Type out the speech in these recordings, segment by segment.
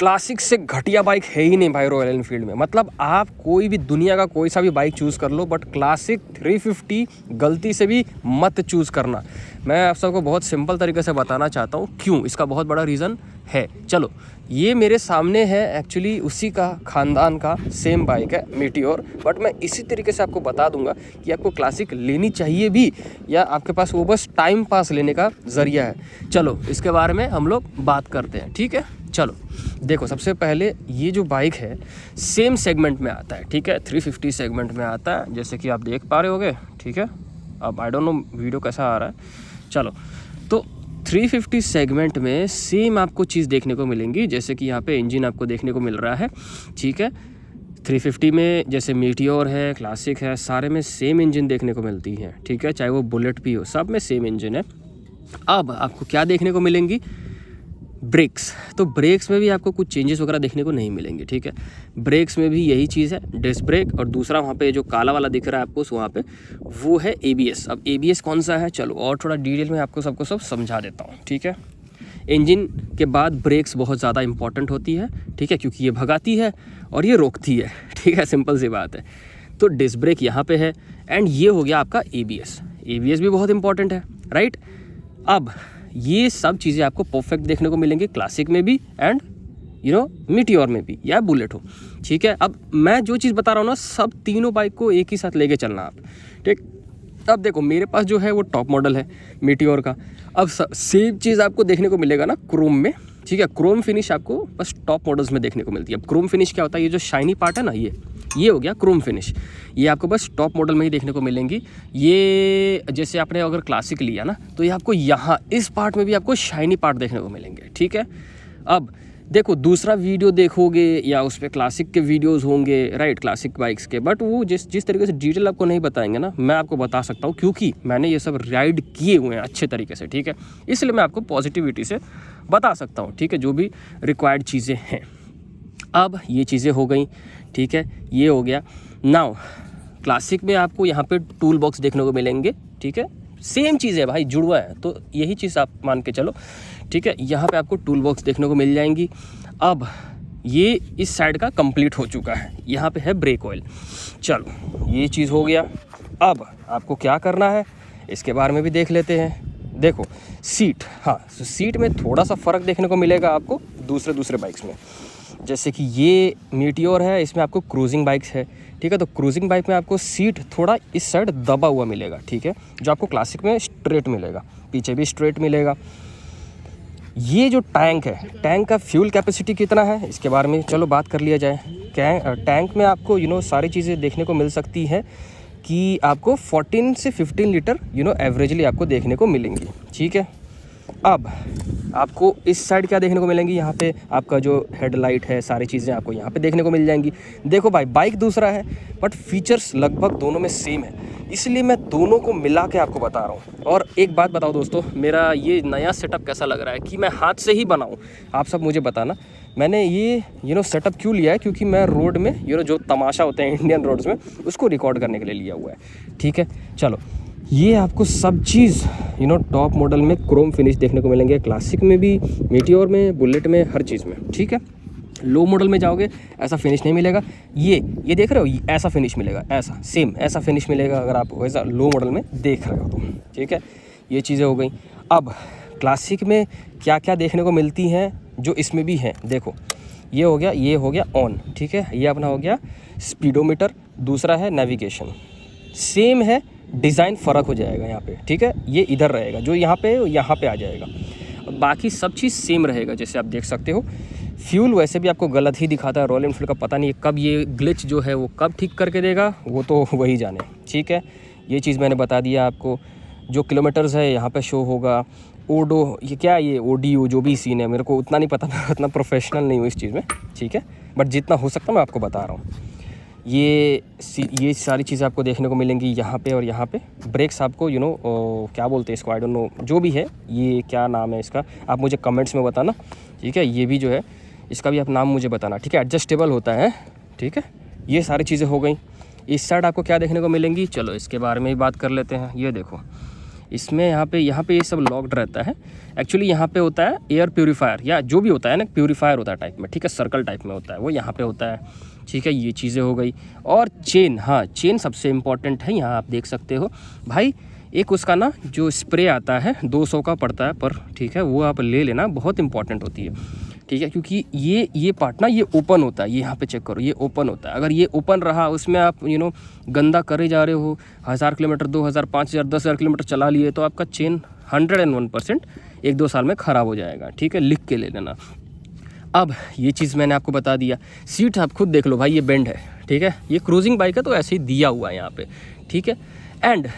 Classic से घटिया bike है ही नहीं भाई रॉयल एनफील्ड में। मतलब आप कोई भी दुनिया का कोई सा भी बाइक चूज़ कर लो, बट क्लासिक 350 गलती से भी मत चूज़ करना। मैं आप सबको बहुत सिंपल तरीके से बताना चाहता हूँ क्यों, इसका बहुत बड़ा रीज़न है। चलो, ये मेरे सामने है एक्चुअली उसी का ख़ानदान का सेम बाइक है मीटियोर, बट मैं इसी तरीके से आपको बता दूंगा कि आपको क्लासिक लेनी चाहिए भी या आपके पास वो बस टाइम पास लेने का ज़रिया है। चलो इसके बारे में हम लोग बात करते हैं, ठीक है। चलो देखो, सबसे पहले ये जो बाइक है सेम सेगमेंट में आता है, ठीक है, 350 सेगमेंट में आता है, जैसे कि आप देख पा रहे होगे, ठीक है। अब आई डोंट नो वीडियो कैसा आ रहा है। चलो, तो 350 सेगमेंट में सेम आपको चीज़ देखने को मिलेंगी, जैसे कि यहाँ पे इंजन आपको देखने को मिल रहा है, ठीक है। 350 में जैसे मीटियोर है, क्लासिक है, सारे में सेम इंजन देखने को मिलती है, ठीक है, चाहे वो बुलेट भी हो, सब में सेम इंजन है। अब आपको क्या देखने को मिलेंगी, ब्रेक्स। तो ब्रेक्स में भी आपको कुछ चेंजेस वगैरह देखने को नहीं मिलेंगे, ठीक है। ब्रेक्स में भी यही चीज़ है, डिस्क ब्रेक, और दूसरा वहाँ पे जो काला वाला दिख रहा है आपको वहाँ पे, वो है ABS। अब ABS कौन सा है, चलो और थोड़ा डिटेल में आपको सबको सब समझा देता हूँ, ठीक है। इंजन के बाद ब्रेक्स बहुत ज़्यादा इंपॉर्टेंट होती है, ठीक है, क्योंकि ये भगाती है और ये रोकती है, ठीक है, सिंपल सी बात है। तो डिस्क ब्रेक यहाँ पे है, एंड ये हो गया आपका ABS। ABS भी बहुत इंपॉर्टेंट है, राइट। अब ये सब चीज़ें आपको परफेक्ट देखने को मिलेंगी क्लासिक में भी एंड मीटियोर में भी, या बुलेट हो, ठीक है। अब मैं जो चीज़ बता रहा हूँ ना, सब तीनों बाइक को एक ही साथ लेके चलना आप, ठीक। अब देखो मेरे पास जो है वो टॉप मॉडल है मीटियोर का। अब सेम चीज़ आपको देखने को मिलेगा ना क्रोम में, ठीक है। क्रोम फिनिश आपको बस टॉप मॉडल्स में देखने को मिलती है। अब क्रोम फिनिश क्या होता है, ये जो शाइनी पार्ट है ना, ये हो गया क्रोम फिनिश। ये आपको बस टॉप मॉडल में ही देखने को मिलेंगी। ये जैसे आपने अगर क्लासिक लिया ना, तो ये आपको यहाँ इस पार्ट में भी आपको शाइनी पार्ट देखने को मिलेंगे, ठीक है। अब देखो दूसरा वीडियो देखोगे या उस पर क्लासिक के वीडियोस होंगे, राइट, क्लासिक बाइक्स के, बट वो जिस तरीके से डिटेल आपको नहीं बताएंगे ना, मैं आपको बता सकता हूँ, क्योंकि मैंने ये सब राइड किए हुए हैं अच्छे तरीके से, ठीक है। इसलिए मैं आपको पॉजिटिविटी से बता सकता हूँ, ठीक है, जो भी रिक्वायर्ड चीज़ें हैं। अब ये चीज़ें हो गई, ठीक है, ये हो गया। नाउ क्लासिक में आपको यहाँ पे टूल बॉक्स देखने को मिलेंगे, ठीक है, सेम चीज़ है भाई, जुड़वा है, तो यही चीज़ आप मान के चलो, ठीक है। यहाँ पे आपको टूल बॉक्स देखने को मिल जाएंगी। अब ये इस साइड का कंप्लीट हो चुका है, यहाँ पे है ब्रेक ऑयल। चलो ये चीज़ हो गया। अब आपको क्या करना है इसके बारे में भी देख लेते हैं। देखो सीट, हाँ, तो सीट में थोड़ा सा फ़र्क देखने को मिलेगा आपको दूसरे बाइक्स में। जैसे कि ये मीटियोर है, इसमें आपको क्रूजिंग बाइक्स है, ठीक है। तो क्रूजिंग बाइक में आपको सीट थोड़ा इस साइड दबा हुआ मिलेगा, ठीक है, जो आपको क्लासिक में स्ट्रेट मिलेगा, पीछे भी स्ट्रेट मिलेगा। ये जो टैंक है, टैंक का फ्यूल कैपेसिटी कितना है इसके बारे में चलो बात कर लिया जाए। टैंक में आपको सारी चीज़ें देखने को मिल सकती है कि आपको 14 से 15 लीटर एवरेजली आपको देखने को मिलेंगी, ठीक है। अब आपको इस साइड क्या देखने को मिलेंगी, यहाँ पे आपका जो हेडलाइट है, सारी चीज़ें आपको यहाँ पे देखने को मिल जाएंगी। देखो भाई, बाइक दूसरा है बट फीचर्स लगभग दोनों में सेम है, इसलिए मैं दोनों को मिला के आपको बता रहा हूँ। और एक बात बताओ दोस्तों, मेरा ये नया सेटअप कैसा लग रहा है कि मैं हाथ से ही बनाऊँ, आप सब मुझे बताना। मैंने ये सेटअप क्यों लिया है, क्योंकि मैं रोड में जो तमाशा होते हैं इंडियन रोड्स में, उसको रिकॉर्ड करने के लिए लिया हुआ है, ठीक है। चलो, ये आपको सब चीज़ टॉप मॉडल में क्रोम फिनिश देखने को मिलेंगे, क्लासिक में भी, मीटियोर में, बुलेट में, हर चीज़ में, ठीक है। लो मॉडल में जाओगे ऐसा फिनिश नहीं मिलेगा। ये देख रहे हो, ऐसा फिनिश मिलेगा, ऐसा सेम ऐसा फिनिश मिलेगा अगर आप वैसा लो मॉडल में देख रहे हो तो, ठीक है। ये चीज़ें हो गई। अब क्लासिक में क्या क्या देखने को मिलती हैं जो इसमें भी हैं, देखो ये हो गया ऑन, ठीक है। ये अपना हो गया स्पीडोमीटर, दूसरा है नेविगेशन, सेम है, डिज़ाइन फ़र्क हो जाएगा यहाँ पे, ठीक है। ये इधर रहेगा, जो यहाँ पे आ जाएगा, बाकी सब चीज़ सेम रहेगा, जैसे आप देख सकते हो। फ्यूल वैसे भी आपको गलत ही दिखाता है, रॉयल एनफील्ड का पता नहीं है कब ये ग्लिच जो है वो कब ठीक करके देगा, वो तो वही जाने, ठीक है। ये चीज़ मैंने बता दिया आपको। जो किलोमीटर्स है यहाँ पे शो होगा। ओडो, ये क्या है, ये ODO जो भी सीन है, मेरे को उतना नहीं पता, मैं उतना प्रोफेशनल नहीं हूँ इस चीज़ में, ठीक है, बट जितना हो सकता मैं आपको बता रहा हूँ। ये सारी चीज़ें आपको देखने को मिलेंगी यहाँ पे, और यहाँ पे ब्रेक्स आपको क्या बोलते हैं इसको, आई डोंट नो, जो भी है, ये क्या नाम है इसका, आप मुझे कमेंट्स में बताना, ठीक है। ये भी जो है इसका भी आप नाम मुझे बताना, ठीक है। एडजस्टेबल होता है, ठीक है। ये सारी चीज़ें हो गई। इस साइड आपको क्या देखने को मिलेंगी, चलो इसके बारे में ही बात कर लेते हैं। ये देखो, इसमें यहाँ पे ये सब लॉक्ड रहता है। एक्चुअली यहाँ पे होता है एयर प्योरीफायर या जो भी होता है ना, प्योरीफायर होता है टाइप में, ठीक है, सर्कल टाइप में होता है वो यहाँ पे होता है, ठीक है। ये चीज़ें हो गई। और चेन, हाँ चेन सबसे इम्पॉर्टेंट है। यहाँ आप देख सकते हो भाई, एक उसका ना जो स्प्रे आता है 200 का पड़ता है पर, ठीक है, वो आप ले लेना, बहुत इंपॉर्टेंट होती है, ठीक है। क्योंकि ये पार्ट ना ये ओपन होता है, ये यहाँ पे चेक करो, ये ओपन होता है। अगर ये ओपन रहा, उसमें आप गंदा करे जा रहे हो, 1000 किलोमीटर 2000 5000 10,000 किलोमीटर चला लिए, तो आपका चेन 101% 1-2 साल में ख़राब हो जाएगा, ठीक है, लिख के ले लेना। अब ये चीज़ मैंने आपको बता दिया। सीट आप खुद देख लो भाई, ये बेंड है, ठीक है, ये क्रूजिंग बाइक है तो ऐसे ही दिया हुआ है यहाँ पे, ठीक है। एंड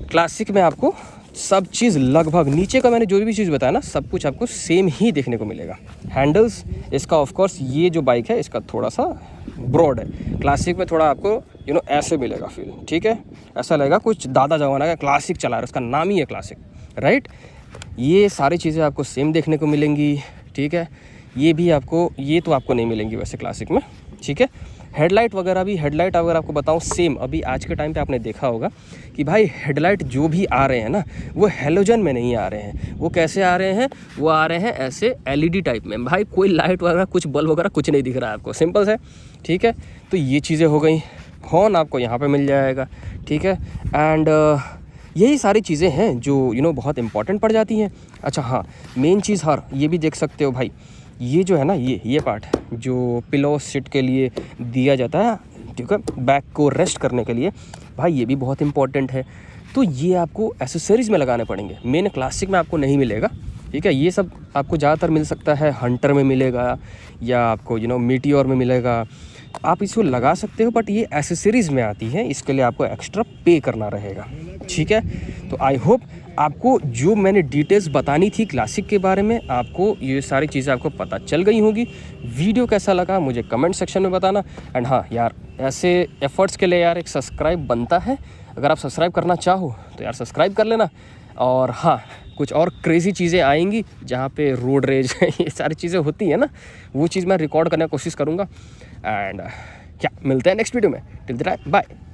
क्लासिक में आपको सब चीज़ लगभग, नीचे का मैंने जो भी चीज़ बताया ना, सब कुछ आपको सेम ही देखने को मिलेगा। हैंडल्स इसका ऑफ कोर्स, ये जो बाइक है इसका थोड़ा सा ब्रॉड है, क्लासिक में थोड़ा आपको ऐसे मिलेगा फील, ठीक है, ऐसा लगेगा कुछ दादा जमाना का क्लासिक चला रहा है, उसका नाम ही है क्लासिक, राइट। ये सारी चीज़ें आपको सेम देखने को मिलेंगी, ठीक है। ये भी आपको, ये तो आपको नहीं मिलेंगी वैसे क्लासिक में, ठीक है। हेडलाइट वगैरह भी, हेडलाइट अगर आपको बताऊं सेम, अभी आज के टाइम पे आपने देखा होगा कि भाई हेडलाइट जो भी आ रहे हैं ना, वो हेलोजन में नहीं आ रहे हैं। वो कैसे आ रहे हैं? वो आ रहे हैं ऐसे एलईडी टाइप में। भाई कोई लाइट वगैरह, कुछ बल्ब वगैरह कुछ नहीं दिख रहा है आपको, सिंपल से, ठीक है। तो ये चीज़ें हो गई। हॉर्न आपको यहाँ पे मिल जाएगा, ठीक है। एंड यही सारी चीज़ें हैं जो बहुत इंपॉर्टेंट पड़ जाती हैं। अच्छा हाँ, मेन चीज़, ये भी देख सकते हो भाई, ये जो है ना, ये पार्ट जो पिलो सीट के लिए दिया जाता है, ठीक है, बैक को रेस्ट करने के लिए, भाई ये भी बहुत इंपॉर्टेंट है। तो ये आपको एसेसरीज़ में लगाने पड़ेंगे, मेन क्लासिक में आपको नहीं मिलेगा, ठीक है। ये सब आपको ज़्यादातर मिल सकता है हंटर में मिलेगा, या आपको मीटियोर में मिलेगा, आप इसको लगा सकते हो, बट ये एसेसरीज़ में आती है, इसके लिए आपको एक्स्ट्रा पे करना रहेगा, ठीक है। तो आई होप आपको जो मैंने डिटेल्स बतानी थी क्लासिक के बारे में, आपको ये सारी चीज़ें आपको पता चल गई होंगी। वीडियो कैसा लगा मुझे कमेंट सेक्शन में बताना। एंड हाँ यार, ऐसे एफर्ट्स के लिए यार एक सब्सक्राइब बनता है। अगर आप सब्सक्राइब करना चाहो तो यार सब्सक्राइब कर लेना। और हाँ, कुछ और क्रेज़ी चीज़ें आएंगी जहाँ पे रोड रेज ये सारी चीज़ें होती हैं ना, वो चीज़ मैं रिकॉर्ड करने की कोशिश करूँगा। एंड क्या, मिलते हैं नेक्स्ट वीडियो में। Till the time, bye.